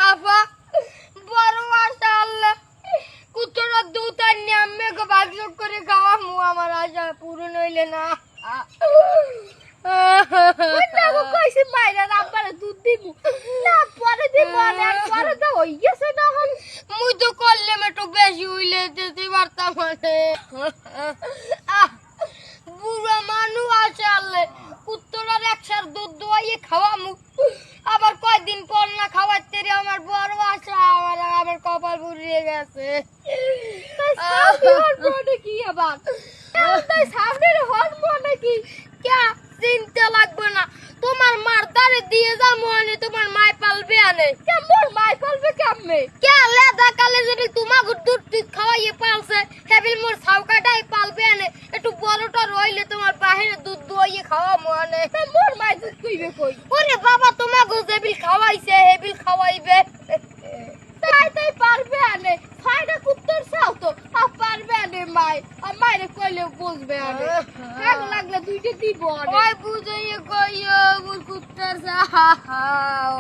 আপা বড় মাশাআল্লাহ কুত্তরা দুধ আনি আম্মে গো ভাগ করে খাওয়া মু আমার আশা পূরণ হইলে না দেখো কইছি মাইরা আব্বারে দুধ দিব না পরে দিব না পরে তো হইছে না হল মুই তো করলে একটু বেশি হইলে দিতে পারতাম মানে বুড়া মানুষ আছে আল্লে কুত্তরার একসার দুধ দোয়াইয়ে খাওয়া মুখ আবার কয়দিন পর না খাওয়াতে রে আমার বড় আশা আমার কপাল পুড়িয়ে গেছে মনে কি আবার তাই সামনের হরমোন নাকি ক্যা চিন্তা লাগবে না তোমার মার দারে দিয়ে যা মনে তোমার মাই পালবে আনে কেমন মাই পালবে কেমনে ক্যা লেদা কালে যদি তোমাকে দুধ দুধ খাওয়াইয়ে পালছে হেবিল মোর ছাউকাটাই পালবে আনে একটু বড়টা রইলে তোমার বাহিরে দুধ দোয়াইয়ে খাওয়া মনে মোর মাই দুধ কইবে কই ওরে বাবা তোমাকে যেবিল খাওয়াইছে হেবিল খাওয়াইবে তাই পারবে আনে ফায়দা কুত্তর চাও তো পারবে আনে মাই আর মাইরে কইলে বুঝবে আনে হ্যাঁ লাগলে দুইটা দিব আনে ওই বুঝাইয়ে কইও মোর কুত্তার চাও